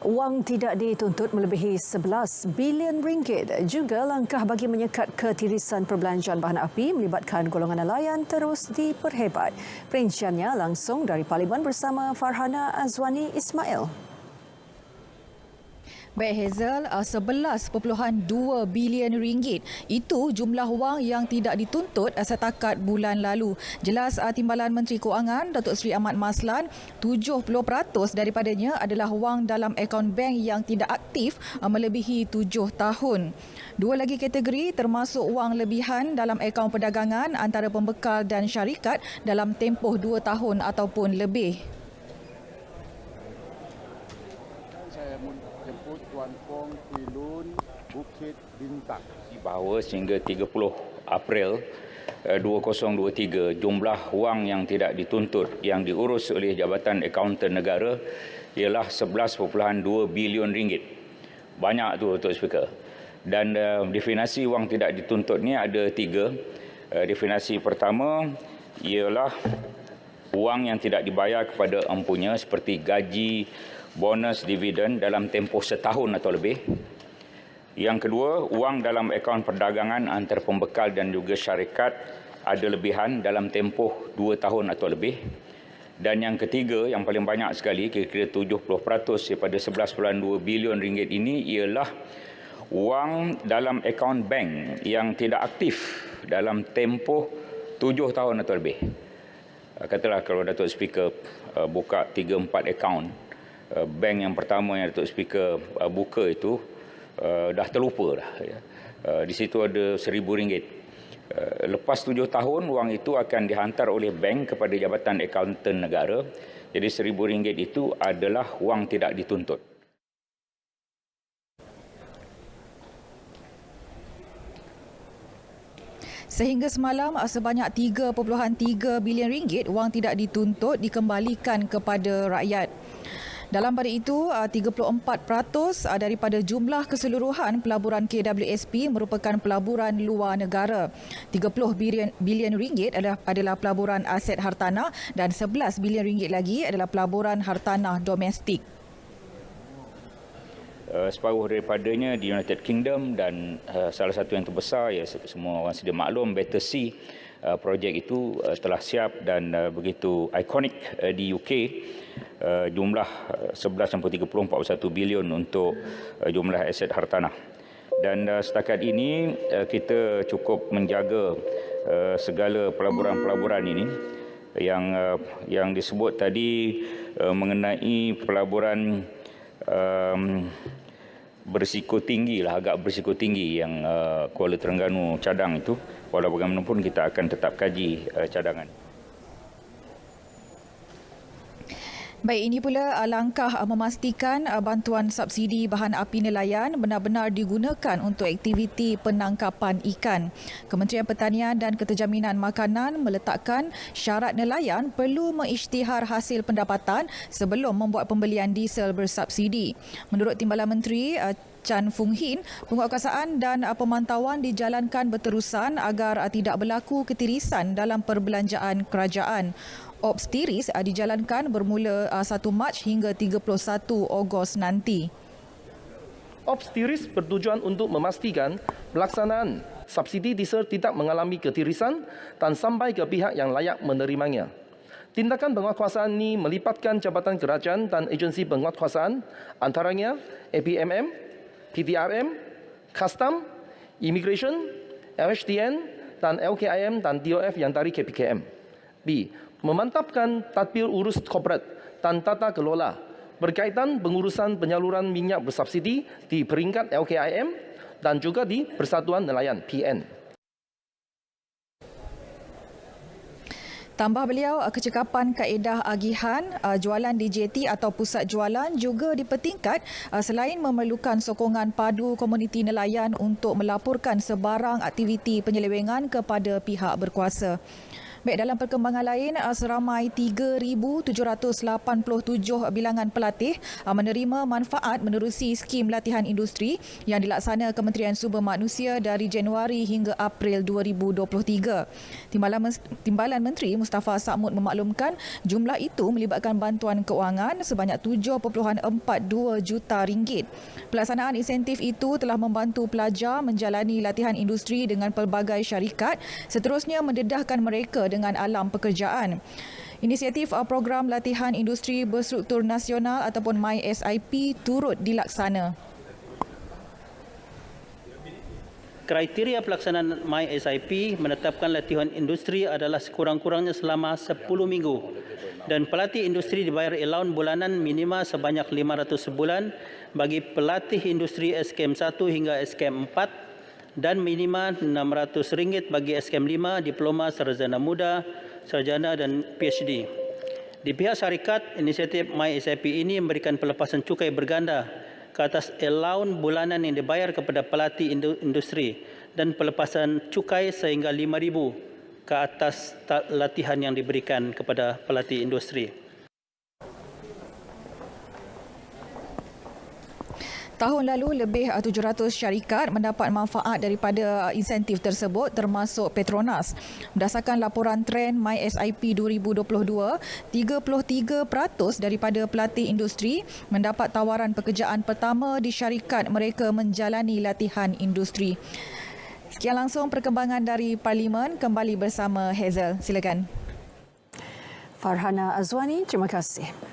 Wang tidak dituntut melebihi 11 bilion ringgit. Juga langkah bagi menyekat ketirisan perbelanjaan bahan api melibatkan golongan nelayan terus diperhebat. Perinciannya langsung dari Parlimen bersama Farhana Azwani Ismail. Baik Hazel, 11.2 bilion ringgit. Itu jumlah wang yang tidak dituntut setakat bulan lalu. Jelas Timbalan Menteri Kewangan Datuk Seri Ahmad Maslan, 70% daripadanya adalah wang dalam akaun bank yang tidak aktif melebihi 7 tahun. Dua lagi kategori termasuk wang lebihan dalam akaun perdagangan antara pembekal dan syarikat dalam tempoh 2 tahun ataupun lebih. Jemput Tuan Fong Kwilun Bukit Bintang. Bahawa sehingga 30 April 2023 jumlah wang yang tidak dituntut yang diurus oleh Jabatan Akaunten Negara ialah 11.2 bilion ringgit. Banyak tu Tuan Speaker. Dan definisi wang tidak dituntut ni ada 3. Definisi pertama ialah wang yang tidak dibayar kepada empunya seperti gaji, bonus, dividen dalam tempoh setahun atau lebih. Yang kedua, wang dalam akaun perdagangan antara pembekal dan juga syarikat ada lebihan dalam tempoh 2 tahun atau lebih. Dan yang ketiga, yang paling banyak sekali, kira-kira 70% daripada 11.2 bilion ringgit ini ialah wang dalam akaun bank yang tidak aktif dalam tempoh 7 tahun atau lebih. Katalah kalau Datuk Speaker buka 3-4 akaun, bank yang pertama yang Datuk Speaker buka itu dah terlupa dah. Di situ ada RM1,000. Lepas 7 tahun, wang itu akan dihantar oleh bank kepada Jabatan Akaunten Negara. Jadi RM1,000 itu adalah wang tidak dituntut. Sehingga semalam sebanyak 3.3 bilion ringgit wang tidak dituntut dikembalikan kepada rakyat. Dalam pada itu, 34% daripada jumlah keseluruhan pelaburan KWSP merupakan pelaburan luar negara. 30 bilion ringgit adalah pelaburan aset hartanah dan 11 bilion ringgit lagi adalah pelaburan hartanah domestik. Separuh daripadanya di United Kingdom dan salah satu yang terbesar, ya semua orang sedia maklum, Battersea, projek itu telah siap dan begitu ikonik di UK. Jumlah 11.3441 bilion untuk jumlah aset hartanah. Dan setakat ini kita cukup menjaga segala pelaburan-pelaburan ini yang disebut tadi mengenai pelaburan berisiko tinggi lah, agak berisiko tinggi yang Kuala Terengganu cadang itu. Walau bagaimanapun kita akan tetap kaji cadangan. Baik, ini pula langkah memastikan bantuan subsidi bahan api nelayan benar-benar digunakan untuk aktiviti penangkapan ikan. Kementerian Pertanian dan Keterjaminan Makanan meletakkan syarat nelayan perlu mengisytihar hasil pendapatan sebelum membuat pembelian diesel bersubsidi. Menurut Timbalan Menteri Chan Fung Hin, penguatkuasaan dan pemantauan dijalankan berterusan agar tidak berlaku ketirisan dalam perbelanjaan kerajaan. Ops tiris dijalankan bermula 1 Mac hingga 31 Ogos nanti. Ops tiris bertujuan untuk memastikan pelaksanaan subsidi diesel tidak mengalami ketirisan dan sampai ke pihak yang layak menerimanya. Tindakan penguatkuasaan ini melibatkan jabatan kerajaan dan agensi penguatkuasaan antaranya APMM, PTRM, Custom, Immigration, LHDN dan LKIM dan DOF yang dari KPKM. B. Memantapkan tadbir urus korporat dan tata kelola berkaitan pengurusan penyaluran minyak bersubsidi di peringkat LKIM dan juga di Persatuan Nelayan PN. Tambah beliau, kecekapan kaedah agihan jualan DJT atau pusat jualan juga dipertingkat selain memerlukan sokongan padu komuniti nelayan untuk melaporkan sebarang aktiviti penyelewengan kepada pihak berkuasa. Baik, dalam perkembangan lain, seramai 3,787 bilangan pelatih menerima manfaat menerusi skim latihan industri yang dilaksana Kementerian Sumber Manusia dari Januari hingga April 2023. Timbalan Menteri Mustafa Sa'mud memaklumkan jumlah itu melibatkan bantuan keuangan sebanyak 7.42 juta ringgit. Pelaksanaan insentif itu telah membantu pelajar menjalani latihan industri dengan pelbagai syarikat, seterusnya mendedahkan mereka dengan alam pekerjaan. Inisiatif program latihan industri berstruktur nasional ataupun MySIP turut dilaksana. Kriteria pelaksanaan MySIP menetapkan latihan industri adalah sekurang-kurangnya selama 10 minggu dan pelatih industri dibayar allowance bulanan minima sebanyak 500 sebulan bagi pelatih industri SKM 1 hingga SKM 4 dan minima RM600 bagi SKM 5, diploma, sarjana muda, sarjana dan PhD. Di pihak syarikat, inisiatif MySIP ini memberikan pelepasan cukai berganda ke atas allowance bulanan yang dibayar kepada pelatih industri dan pelepasan cukai sehingga RM5,000 ke atas latihan yang diberikan kepada pelatih industri. Tahun lalu, lebih 700 syarikat mendapat manfaat daripada insentif tersebut termasuk Petronas. Berdasarkan laporan trend MySIP 2022, 33% daripada pelatih industri mendapat tawaran pekerjaan pertama di syarikat mereka menjalani latihan industri. Sekian langsung perkembangan dari Parlimen, kembali bersama Hazel. Silakan. Farhana Azwani, terima kasih.